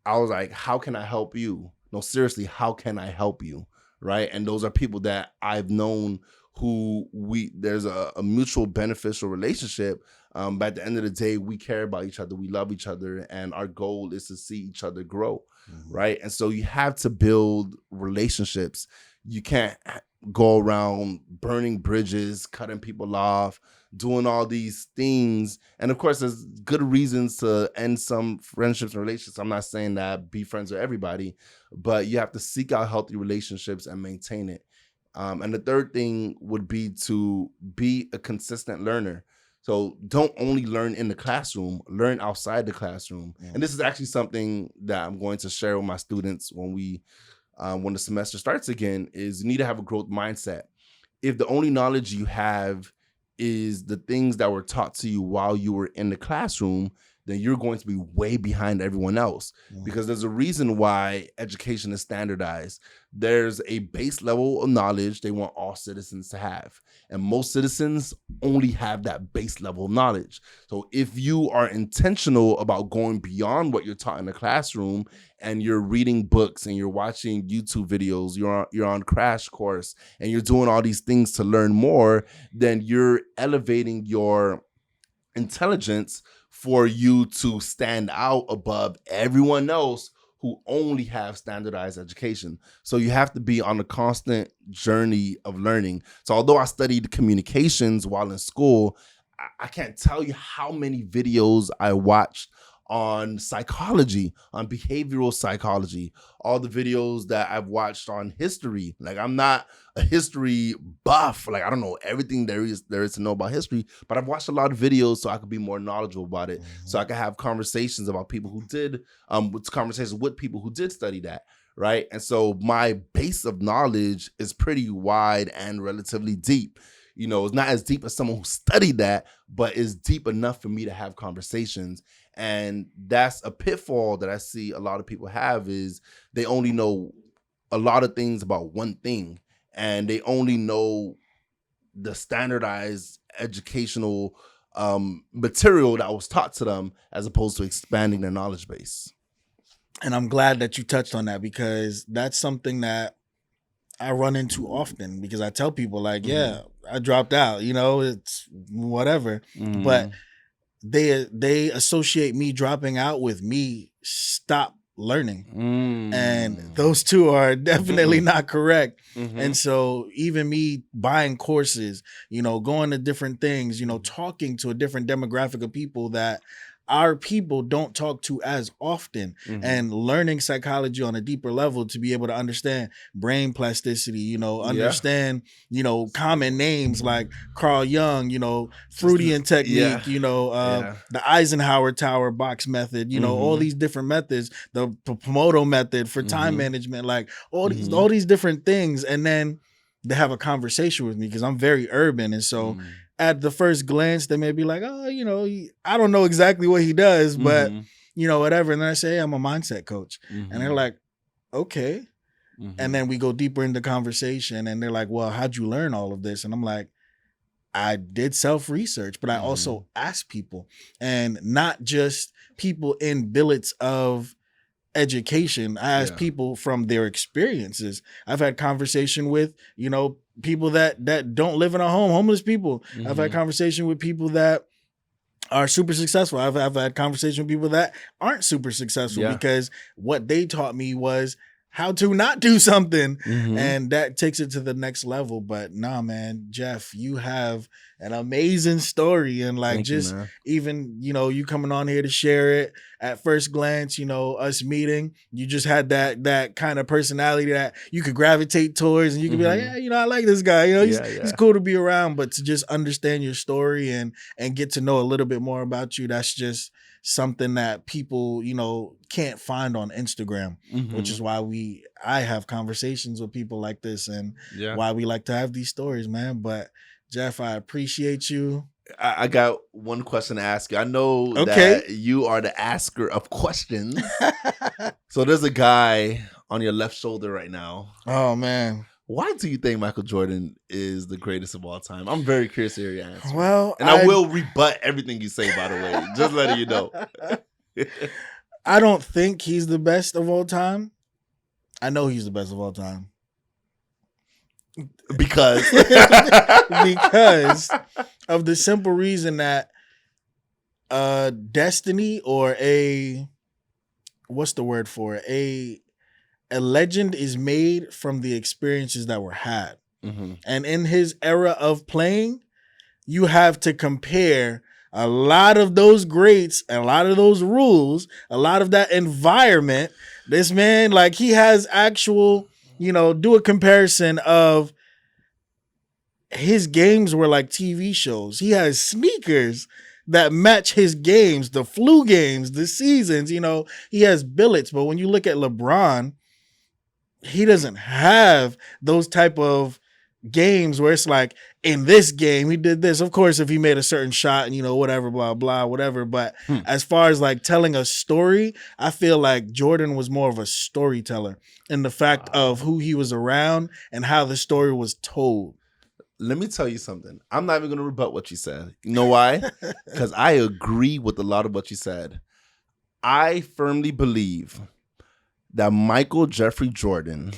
I was like, how can I help you? No, seriously, how can I help you? Right. And those are people that I've known who there's a mutual beneficial relationship. But at the end of the day, we care about each other. We love each other. And our goal is to see each other grow. Right. And so you have to build relationships. You can't go around burning bridges, cutting people off, doing all these things. And of course, there's good reasons to end some friendships and relationships. I'm not saying that be friends with everybody, but you have to seek out healthy relationships and maintain it. And the third thing would be to be a consistent learner. So don't only learn in the classroom, learn outside the classroom. And this is actually something that I'm going to share with my students when the semester starts again, is you need to have a growth mindset. If the only knowledge you have is the things that were taught to you while you were in the classroom, then you're going to be way behind everyone else, because there's a reason why education is standardized. There's a base level of knowledge they want all citizens to have. And most citizens only have that base level knowledge. So if you are intentional about going beyond what you're taught in the classroom, and you're reading books and you're watching YouTube videos, you're on Crash Course, and you're doing all these things to learn more, then you're elevating your intelligence for you to stand out above everyone else who only have standardized education. So you have to be on a constant journey of learning. So although I studied communications while in school, I can't tell you how many videos I watched on psychology, on behavioral psychology, all the videos that I've watched on history. Like, I'm not a history buff. Like, I don't know everything there is to know about history, but I've watched a lot of videos so I could be more knowledgeable about it. So I could have conversations about people who did, conversations with people who did study that. Right. And so my base of knowledge is pretty wide and relatively deep. You know, it's not as deep as someone who studied that, but it's deep enough for me to have conversations. And that's a pitfall that I see a lot of people have, is they only know a lot of things about one thing, and they only know the standardized educational material that was taught to them, as opposed to expanding their knowledge base. And I'm glad that you touched on that, because that's something that I run into often, because I tell people, like, yeah, I dropped out, you know, it's whatever. But they associate me dropping out with me stop learning. And those two are definitely not correct. And so even me buying courses, you know, going to different things, you know, talking to a different demographic of people that our people don't talk to as often, and learning psychology on a deeper level to be able to understand brain plasticity, you know, understand, you know, common names like Carl Jung, you know, Freudian technique, you know, the Eisenhower Tower box method, you know, all these different methods, the Pomoto method for time management, like all these different things. And then they have a conversation with me, because I'm very urban. And so at the first glance, they may be like, oh, you know, I don't know exactly what he does, but, you know, whatever. And then I say, hey, I'm a mindset coach. And they're like, okay. And then we go deeper into conversation, and they're like, well, how'd you learn all of this? And I'm like, I did self-research, but I also asked people, and not just people in billets of education. I asked people from their experiences. I've had conversation with, you know, people that don't live in a home, homeless people. I've had conversation with people that are super successful. I've had conversation with people that aren't super successful, because what they taught me was how to not do something. And that takes it to the next level. But nah, man, Jeff, you have an amazing story. And like, thank just you, even, you know, you coming on here to share it, at first glance, you know, us meeting, you just had that kind of personality that you could gravitate towards, and you could be like, yeah, you know, I like this guy, you know, he's cool to be around. But to just understand your story and get to know a little bit more about you, that's just something that people, you know, can't find on Instagram, which is why I have conversations with people like this, and why we like to have these stories, man. But Jeff, I appreciate you. I got one question to ask you. I know that you are the asker of questions. So there's a guy on your left shoulder right now. Oh, man. Why do you think Michael Jordan is the greatest of all time? I'm very curious to hear your answer. Well, and I will rebut everything you say, by the way. Just letting you know. I don't think he's the best of all time. I know he's the best of all time. Because because of the simple reason that destiny or what's the word for it? A legend is made from the experiences that were had. Mm-hmm. And in his era of playing, you have to compare a lot of those greats, a lot of those rules, a lot of that environment. This man, like, he has actual, do a comparison of his games were like TV shows. He has sneakers that match his games, the flu games, the seasons, he has billets. But when you look at LeBron, he doesn't have those type of games where it's like, in this game he did this. Of course, if he made a certain shot and whatever, blah blah, whatever. But as far as like telling a story, I feel like Jordan was more of a storyteller in the fact of who he was around and how the story was told. Let me tell you something. I'm not even going to rebut what you said. You know why? Because I agree with a lot of what you said. I firmly believe that Michael Jeffrey Jordan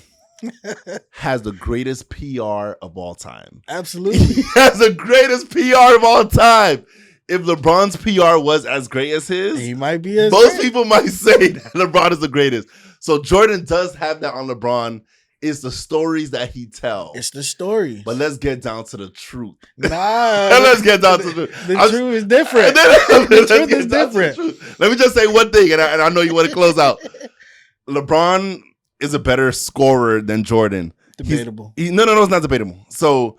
has the greatest PR of all time. Absolutely. He has the greatest PR of all time. If LeBron's PR was as great as his, he might be as most great. people might say that LeBron is the greatest. So Jordan does have that on LeBron. It's the stories that he tells. It's the stories. But let's get down to the truth. Nah. Let's get down to the truth is different. The truth is different. Let me just say one thing, and I know you want to close out. LeBron is a better scorer than Jordan. Debatable. No, it's not debatable. So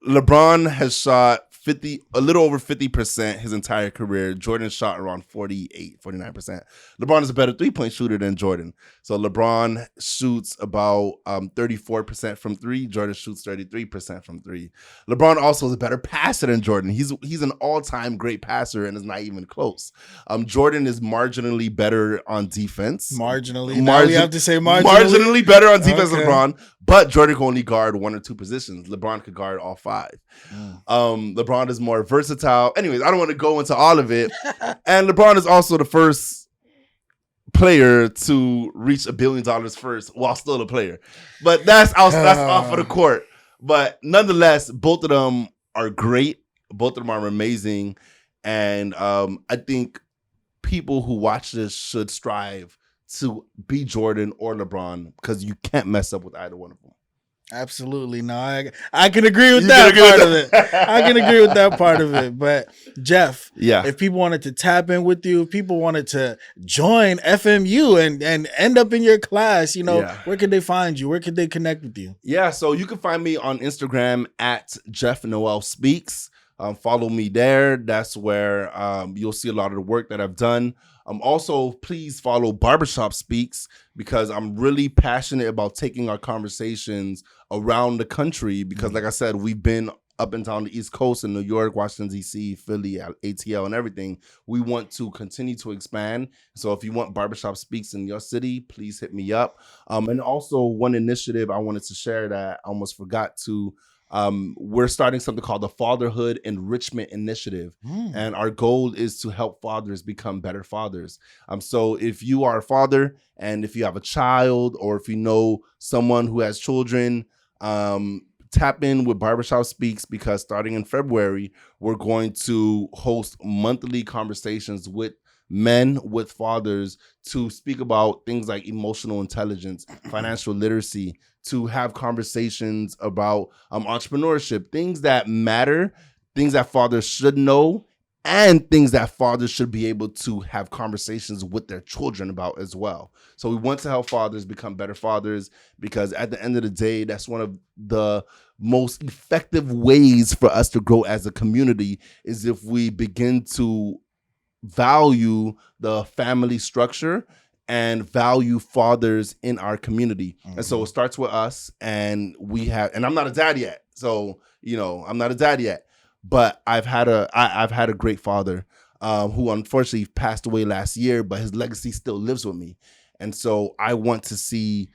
LeBron has shot a little over 50% his entire career. Jordan shot around 49%. LeBron is a better 3-point shooter than Jordan. So LeBron shoots about 34% from three. Jordan shoots 33% from three. LeBron also is a better passer than Jordan. He's an all-time great passer and is not even close. Jordan is marginally better on defense. Marginally. Now we have to say marginally. Marginally better on defense than LeBron. But Jordan can only guard one or two positions. LeBron could guard all five. LeBron is more versatile. Anyways, I don't want to go into all of it. And LeBron is also the first player to reach $1 billion first while still a player. But that's off of the court. But nonetheless, both of them are great. Both of them are amazing. And I think people who watch this should strive to be Jordan or LeBron because you can't mess up with either one of them. Absolutely. No, I can agree with that part of it. I can agree with that part of it. But Jeff, if people wanted to tap in with you, if people wanted to join FMU and end up in your class, where could they find you? Where could they connect with you? Yeah, so you can find me on Instagram at Jefferson Noel Speaks. Follow me there. That's where you'll see a lot of the work that I've done. Also, please follow Barbershop Speaks because I'm really passionate about taking our conversations around the country because, like I said, we've been up and down the East Coast in New York, Washington, D.C., Philly, ATL, and everything. We want to continue to expand. So if you want Barbershop Speaks in your city, please hit me up. And also one initiative I wanted to share that I almost forgot to we're starting something called the Fatherhood Enrichment Initiative. And our goal is to help fathers become better fathers. So if you are a father and if you have a child or if you know someone who has children, tap in with Barbershop Speaks because starting in February, we're going to host monthly conversations with men, with fathers to speak about things like emotional intelligence, financial literacy, to have conversations about entrepreneurship, things that matter, things that fathers should know, and things that fathers should be able to have conversations with their children about as well. So we want to help fathers become better fathers because at the end of the day, that's one of the most effective ways for us to grow as a community is if we begin to value the family structure and value fathers in our community. And so it starts with us and I'm not a dad yet. So, I'm not a dad yet, but I've had a great father who unfortunately passed away last year, but his legacy still lives with me. And so I want to see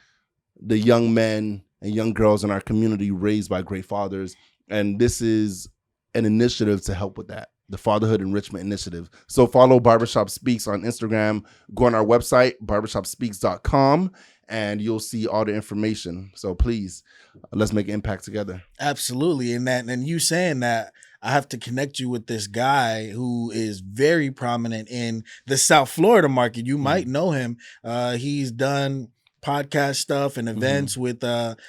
the young men and young girls in our community raised by great fathers. And this is an initiative to help with that. The Fatherhood Enrichment Initiative. So follow Barbershop Speaks on Instagram. Go on our website, barbershopspeaks.com, and you'll see all the information. So please, let's make an impact together. Absolutely. And you saying that, I have to connect you with this guy who is very prominent in the South Florida market. You might know him. He's done podcast stuff and events with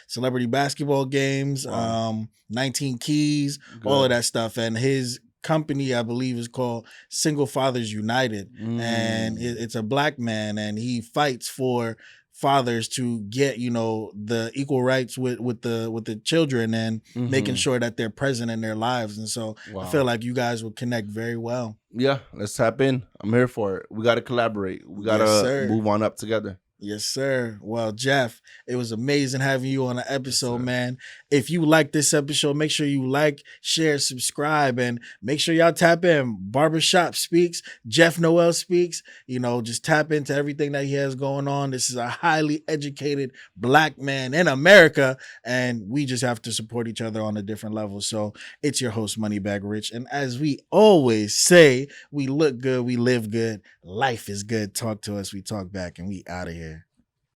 celebrity basketball games, 19 Keys, all of that stuff. And his company, I believe, is called Single Fathers United. And it's a black man, and he fights for fathers to get, you know, the equal rights with the children, and making sure that they're present in their lives. And so I feel like you guys will connect very well. Yeah, let's tap in. I'm here for it. We got to collaborate. We got to move on up together. Yes, sir. Well, Jeff, it was amazing having you on the episode, man. If you like this episode, make sure you like, share, subscribe, and make sure y'all tap in. Barbershop Speaks, Jeff Noel Speaks. You know, just tap into everything that he has going on. This is a highly educated black man in America, and we just have to support each other on a different level. So it's your host, Moneybag Rich. And as we always say, we look good, we live good, life is good. Talk to us, we talk back, and we out of here.